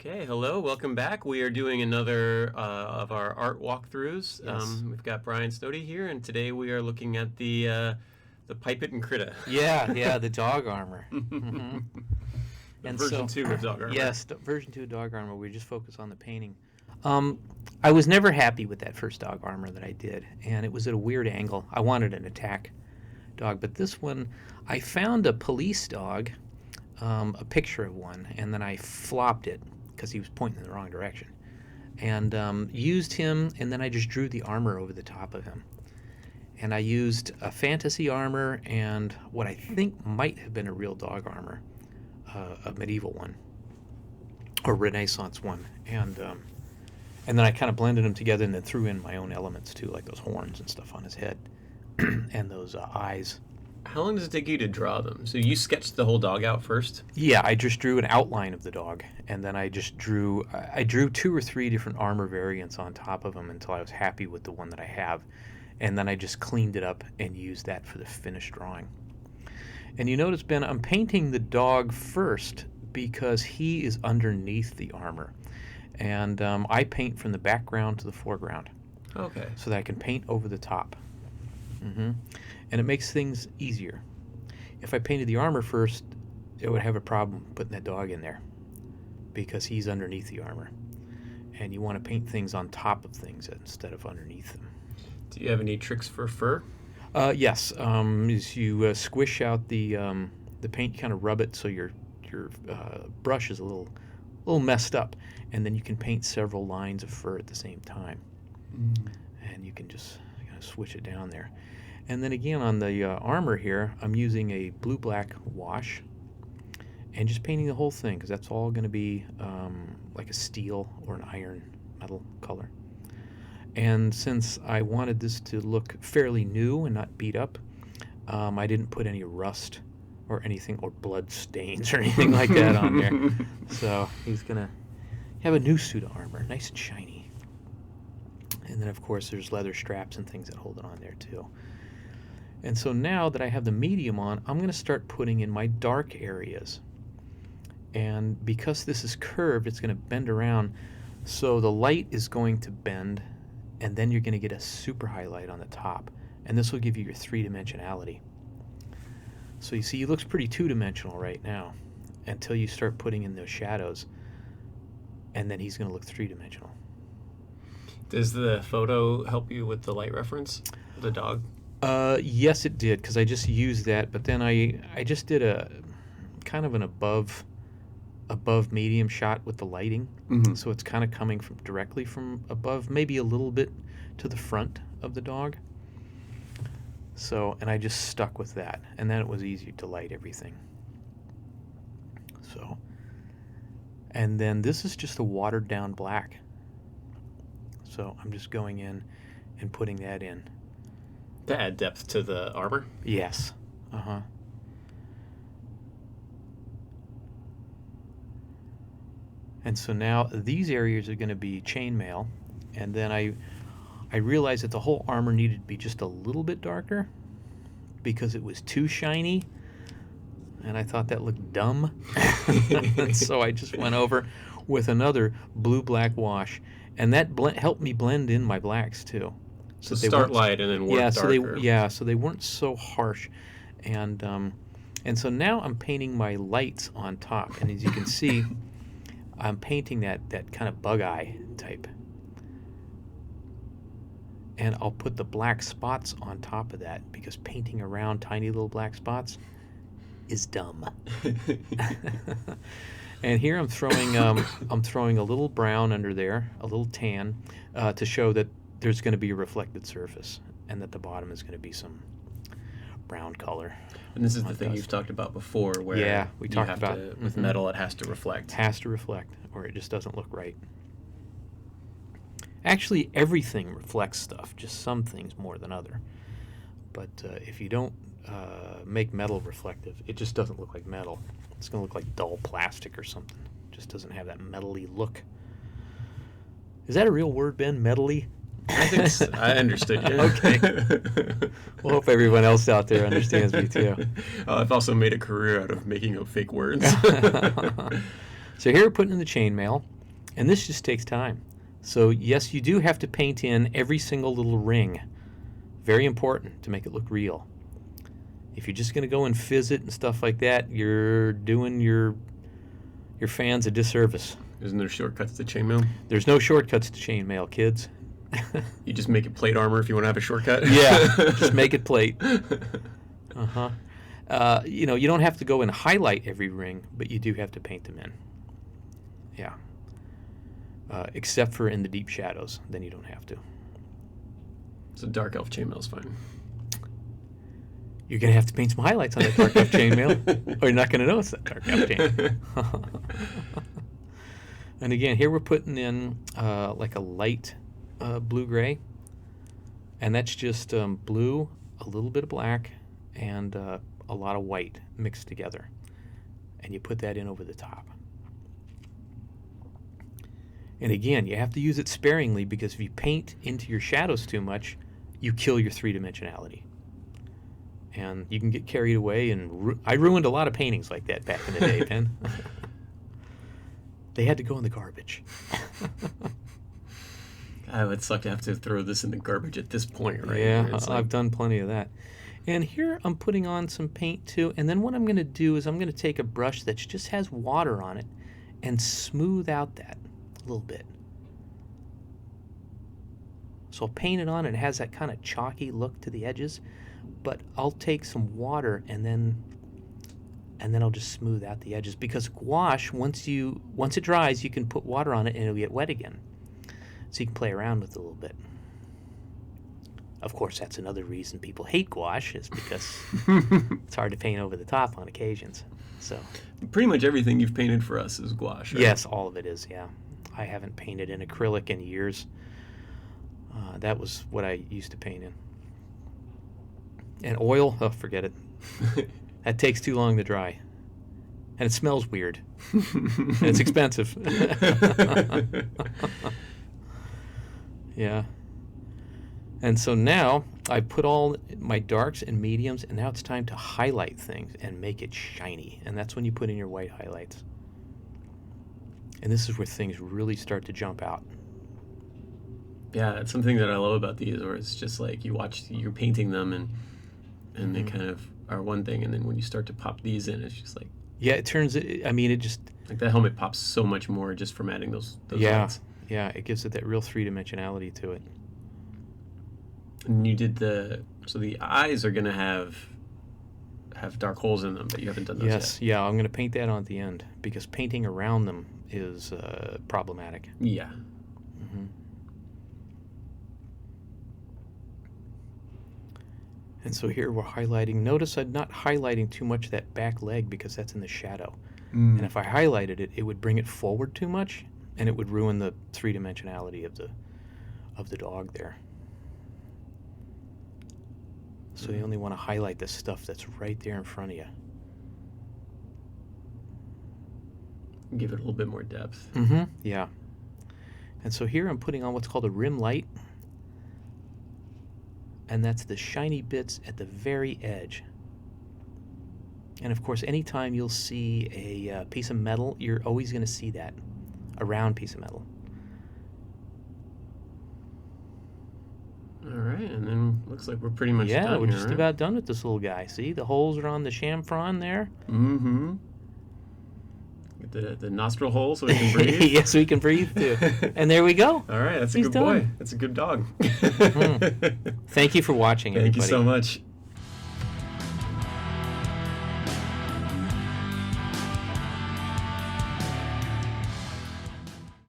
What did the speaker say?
Okay, hello, welcome back. We are doing another of our art walkthroughs. Yes. We've got Brian Snoddy here, and today we are looking at the Pipet and Critta. Yeah, the dog armor. The And version so, 2 of dog armor. Yes, version 2 of dog armor. We just focus on the painting. I was never happy with that first dog armor that I did, and it was at a weird angle. I wanted an attack dog, but this one, I found a police dog, a picture of one, and then I flopped it because he was pointing in the wrong direction, and used him, and then I just drew the armor over the top of him. And I used a fantasy armor and what I think might have been a real dog armor, a medieval one or Renaissance one, and then I kind of blended them together and then threw in my own elements too, like those horns and stuff on his head and those eyes. How long does it take you to draw them? So you sketched the whole dog out first? Yeah, I just drew an outline of the dog, and then I just drew 2 or 3 different armor variants on top of them until I was happy with the one that I have, and then I just cleaned it up and used that for the finished drawing. And you notice, Ben, I'm painting the dog first because he is underneath the armor, and I paint from the background to the foreground. Okay. So that I can paint over the top. And it makes things easier. If I painted the armor first, it would have a problem putting that dog in there because he's underneath the armor. And you want to paint things on top of things instead of underneath them. Do you have any tricks for fur? Yes. As you squish out the paint, you kind of rub it so your brush is a little messed up, and then you can paint several lines of fur at the same time. And you can just kind of switch it down there. And then again on the armor here, I'm using a blue-black wash and just painting the whole thing because that's all going to be like a steel or an iron metal color. And since I wanted this to look fairly new and not beat up, I didn't put any rust or anything or blood stains or anything like that on there. So he's going to have a new suit of armor, nice and shiny. And then, of course, there's leather straps and things that hold it on there, too. And so now that I have the medium on, I'm going to start putting in my dark areas. And because this is curved, it's going to bend around. So the light is going to bend, and then you're going to get a super highlight on the top. And this will give you your 3-dimensionality. So you see, he looks pretty 2-dimensional right now until you start putting in those shadows. And then he's going to look 3-dimensional. Does the photo help you with the light reference of the dog? Yes, it did, because I just used that, but then I just did a kind of an above medium shot with the lighting, so it's kind of coming directly from above, maybe a little bit to the front of the dog. So, and I just stuck with that, and then it was easier to light everything. So, and then this is just a watered down black. So I'm just going in and putting that in. To add depth to the armor? Yes. And so now these areas are going to be chainmail, and then I realized that the whole armor needed to be just a little bit darker because it was too shiny, and I thought that looked dumb. And so I just went over with another blue-black wash, and that helped me blend in my blacks too. So they start light and then work darker. So they weren't so harsh, and so now I'm painting my lights on top, and as you can see, I'm painting that kind of bug eye type, and I'll put the black spots on top of that because painting around tiny little black spots is dumb. And here I'm throwing a little brown under there, a little tan, to show that there's going to be a reflected surface and that the bottom is going to be some brown color. And this is the thing you've talked about before where we talked about with metal it has to reflect. It has to reflect or it just doesn't look right. Actually, everything reflects stuff, just some things more than other. But if you don't make metal reflective, it just doesn't look like metal. It's going to look like dull plastic or something. It just doesn't have that metal-y look. Is that a real word, Ben? Metal-y? I think I understood you. Okay. Well, hope everyone else out there understands me too. I've also made a career out of making up fake words. So here we're putting in the chainmail, and this just takes time. So yes, you do have to paint in every single little ring. Very important to make it look real. If you're just going to go and fizz it and stuff like that, you're doing your fans a disservice. Isn't there shortcuts to chainmail? There's no shortcuts to chainmail, kids. You just make it plate armor if you want to have a shortcut? Yeah, just make it plate. Uh-huh. You know, you don't have to go and highlight every ring, but you do have to paint them in. Yeah. Except for in the deep shadows, then you don't have to. So dark elf chainmail's fine. You're going to have to paint some highlights on that dark elf chainmail, or you're not going to notice that dark elf chainmail. And again, here we're putting in like a light blue-gray, and that's just blue, a little bit of black, and a lot of white mixed together. And you put that in over the top. And again, you have to use it sparingly, because if you paint into your shadows too much, you kill your three-dimensionality. And you can get carried away, and I ruined a lot of paintings like that back in the day, Ben. They had to go in the garbage. God, it would suck to have to throw this in the garbage at this point, right? Yeah, I've done plenty of that. And here I'm putting on some paint too, and then what I'm going to do is I'm going to take a brush that just has water on it and smooth out that a little bit. So I'll paint it on, and it has that kind of chalky look to the edges, but I'll take some water and then I'll just smooth out the edges, because gouache, once it dries, you can put water on it and it'll get wet again. So you can play around with it a little bit. Of course, that's another reason people hate gouache, is because it's hard to paint over the top on occasions. So pretty much everything you've painted for us is gouache, right? Yes, all of it is, yeah. I haven't painted in acrylic in years. That was what I used to paint in. And oil, oh, forget it. That takes too long to dry. And it smells weird. And it's expensive. Yeah. And so now I put all my darks and mediums, and now it's time to highlight things and make it shiny. And that's when you put in your white highlights. And this is where things really start to jump out. Yeah, it's something that I love about these, where it's just like you're painting them, and they kind of are one thing, and then when you start to pop these in, it's just like... Yeah, it turns... I mean, it just... Like that helmet pops so much more just from adding those lights. Yeah, it gives it that real three-dimensionality to it. And you did so the eyes are going to have dark holes in them, but you haven't done those yet. Yes, yeah, I'm going to paint that on at the end, because painting around them is problematic. Yeah. Mm-hmm. And so here we're highlighting. Notice I'm not highlighting too much that back leg, because that's in the shadow. And if I highlighted it, it would bring it forward too much, and it would ruin the three-dimensionality of the dog there. So you only want to highlight the stuff that's right there in front of you. Give it a little bit more depth. Mm-hmm. Yeah. And so here I'm putting on what's called a rim light. And that's the shiny bits at the very edge. And of course, anytime you'll see a piece of metal, you're always going to see that, a round piece of metal. All right, and then looks like we're pretty much done. Yeah, we're here, just right? about done with this little guy. See, the holes are on the chamfron there. Mm-hmm. Get the nostril hole so we can breathe. Yes, we can breathe too. And there we go. All right, that's a He's good done. boy. That's a good dog. Thank you for watching, Thank everybody. you so much.